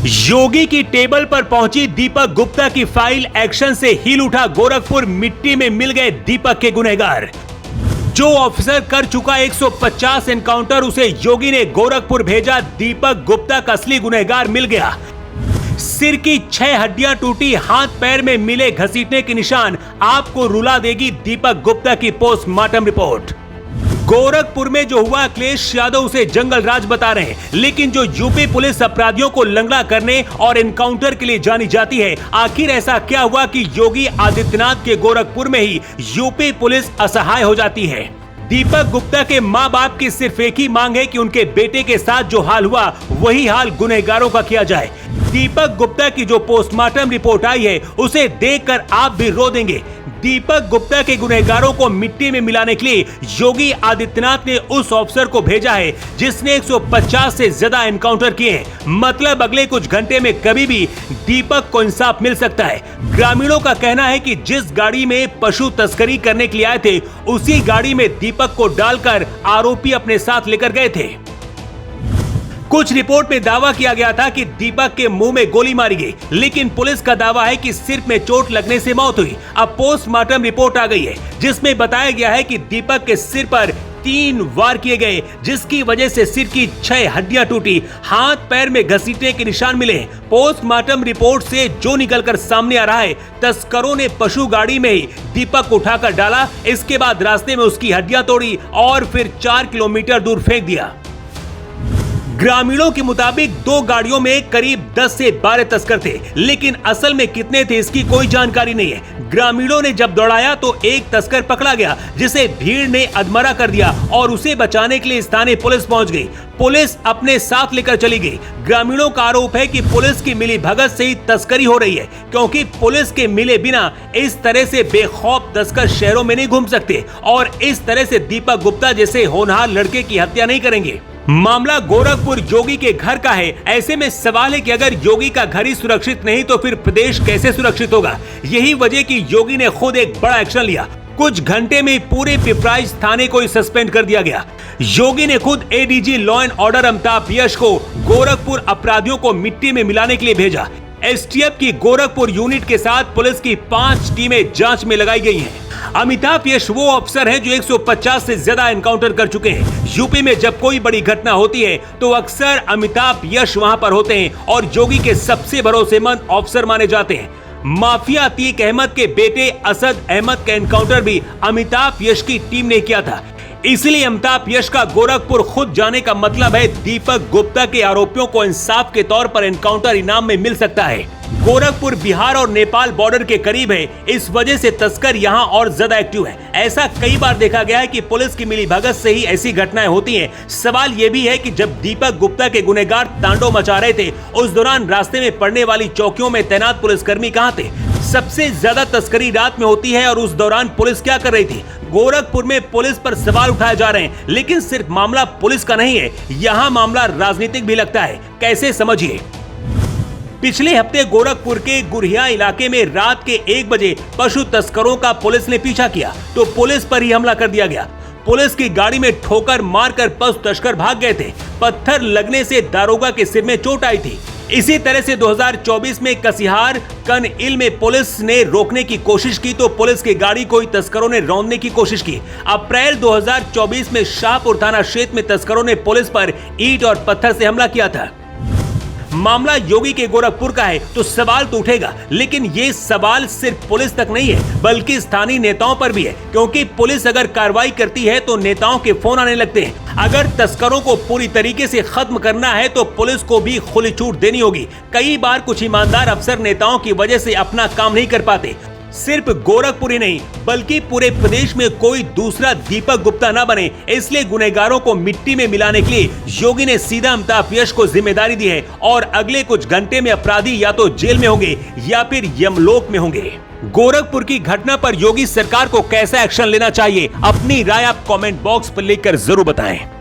योगी की टेबल पर पहुंची दीपक गुप्ता की फाइल, एक्शन से हिल उठा गोरखपुर, मिट्टी में मिल गए दीपक के गुनहगार। जो ऑफिसर कर चुका 150 एनकाउंटर, उसे योगी ने गोरखपुर भेजा। दीपक गुप्ता का असली गुनहगार मिल गया। सिर की 6 हड्डियां टूटी, हाथ पैर में मिले घसीटने के निशान। आपको रुला देगी दीपक गुप्ता की पोस्टमार्टम रिपोर्ट। गोरखपुर में जो हुआ, अखिलेश यादव उसे जंगल राज बता रहे हैं, लेकिन जो यूपी पुलिस अपराधियों को लंगड़ा करने और एनकाउंटर के लिए जानी जाती है, आखिर ऐसा क्या हुआ कि योगी आदित्यनाथ के गोरखपुर में ही यूपी पुलिस असहाय हो जाती है। दीपक गुप्ता के मां बाप की सिर्फ एक ही मांग है कि उनके बेटे के साथ जो हाल हुआ, वही हाल गुनहगारों का किया जाए। दीपक गुप्ता की जो पोस्टमार्टम रिपोर्ट आई है, उसे देखकर आप भी रो देंगे। दीपक गुप्ता के गुनहगारों को मिट्टी में मिलाने के लिए योगी आदित्यनाथ ने उस ऑफिसर को भेजा है जिसने 150 से ज्यादा एनकाउंटर किए हैं। मतलब अगले कुछ घंटे में कभी भी दीपक को इंसाफ मिल सकता है। ग्रामीणों का कहना है कि जिस गाड़ी में पशु तस्करी करने के लिए आए थे, उसी गाड़ी में दीपक को डालकर आरोपी अपने साथ लेकर गए थे। कुछ रिपोर्ट में दावा किया गया था कि दीपक के मुंह में गोली मारी गई, लेकिन पुलिस का दावा है कि सिर में चोट लगने से मौत हुई। अब पोस्टमार्टम रिपोर्ट आ गई है, जिसमें बताया गया है कि दीपक के सिर पर 3 वार किए गए, जिसकी वजह से सिर की 6 हड्डियां टूटी, हाथ पैर में घसीटने के निशान मिले। पोस्टमार्टम रिपोर्ट से जो निकलकर सामने आ रहा है, तस्करों ने पशु गाड़ी में ही दीपक को उठाकर डाला, इसके बाद रास्ते में उसकी हड्डियां तोड़ी और फिर 4 किलोमीटर दूर फेंक दिया। ग्रामीणों के मुताबिक 2 गाड़ियों में करीब 10 से 12 तस्कर थे, लेकिन असल में कितने थे इसकी कोई जानकारी नहीं है। ग्रामीणों ने जब दौड़ाया तो एक तस्कर पकड़ा गया, जिसे भीड़ ने अधमरा कर दिया और उसे बचाने के लिए स्थानीय पुलिस पहुंच गई। पुलिस अपने साथ लेकर चली गई। ग्रामीणों का आरोप है कि पुलिस की मिलीभगत से ही तस्करी हो रही है, क्योंकि पुलिस के मिले बिना इस तरह से बेखौफ तस्कर शहरों में नहीं घूम सकते और इस तरह से दीपक गुप्ता जैसे होनहार लड़के की हत्या नहीं करेंगे। मामला गोरखपुर योगी के घर का है। ऐसे में सवाल है कि अगर योगी का घर ही सुरक्षित नहीं तो फिर प्रदेश कैसे सुरक्षित होगा। यही वजह कि योगी ने खुद एक बड़ा एक्शन लिया। कुछ घंटे में पूरे पिपराइच थाने को ही सस्पेंड कर दिया गया। योगी ने खुद ADG law and order Amitabh Yash को गोरखपुर अपराधियों को मिट्टी में मिलाने के लिए भेजा। एसटीएफ की गोरखपुर यूनिट के साथ पुलिस की 5 टीमें जांच में लगाई गई हैं। अमिताभ यश वो अफसर हैं जो 150 से ज्यादा एनकाउंटर कर चुके हैं। यूपी में जब कोई बड़ी घटना होती है तो अक्सर अमिताभ यश वहां पर होते हैं और योगी के सबसे भरोसेमंद ऑफिसर माने जाते हैं। माफिया अतीक अहमद के बेटे असद अहमद का एनकाउंटर भी अमिताभ यश की टीम ने किया था। इसलिए अमिताभ यश का गोरखपुर खुद जाने का मतलब है दीपक गुप्ता के आरोपियों को इंसाफ के तौर पर एनकाउंटर इनाम में मिल सकता है। गोरखपुर बिहार और नेपाल बॉर्डर के करीब है, इस वजह से तस्कर यहाँ और ज्यादा एक्टिव है। ऐसा कई बार देखा गया है कि पुलिस की मिलीभगत से ही ऐसी घटनाएं होती हैं। सवाल ये भी है कि जब दीपक गुप्ता के गुनहगार तांडव मचा रहे थे, उस दौरान रास्ते में पड़ने वाली चौकियों में तैनात पुलिसकर्मी कहाँ थे? सबसे ज्यादा तस्करी रात में होती है और उस दौरान पुलिस क्या कर रही थी? गोरखपुर में पुलिस पर सवाल उठाए जा रहे हैं, लेकिन सिर्फ मामला पुलिस का नहीं है, यहाँ मामला राजनीतिक भी लगता है। कैसे, समझिए। पिछले हफ्ते गोरखपुर के गुरहिया इलाके में रात के 1 बजे पशु तस्करों का पुलिस ने पीछा किया तो पुलिस पर ही हमला कर दिया गया। पुलिस की गाड़ी में ठोकर मारकर पशु तस्कर भाग गए थे। पत्थर लगने से दारोगा के सिर में चोट आई थी। इसी तरह से 2024 में कसिहार कनइल में पुलिस ने रोकने की कोशिश की तो पुलिस की गाड़ी को ही तस्करों ने रौंदने की कोशिश की। अप्रैल 2024 में शाहपुर थाना क्षेत्र में तस्करों ने पुलिस पर ईंट और पत्थर से हमला किया था। मामला योगी के गोरखपुर का है तो सवाल तो उठेगा, लेकिन ये सवाल सिर्फ पुलिस तक नहीं है बल्कि स्थानीय नेताओं पर भी है, क्योंकि पुलिस अगर कार्रवाई करती है तो नेताओं के फोन आने लगते हैं। अगर तस्करों को पूरी तरीके से खत्म करना है तो पुलिस को भी खुली छूट देनी होगी। कई बार कुछ ईमानदार अफसर नेताओं की वजह से अपना काम नहीं कर पाते। सिर्फ गोरखपुर ही नहीं बल्कि पूरे प्रदेश में कोई दूसरा दीपक गुप्ता न बने, इसलिए गुनहगारों को मिट्टी में मिलाने के लिए योगी ने सीधा अमिताभ यश को जिम्मेदारी दी है और अगले कुछ घंटे में अपराधी या तो जेल में होंगे या फिर यमलोक में होंगे। गोरखपुर की घटना पर योगी सरकार को कैसा एक्शन लेना चाहिए, अपनी राय आप कमेंट बॉक्स पर लिखकर जरूर बताएं।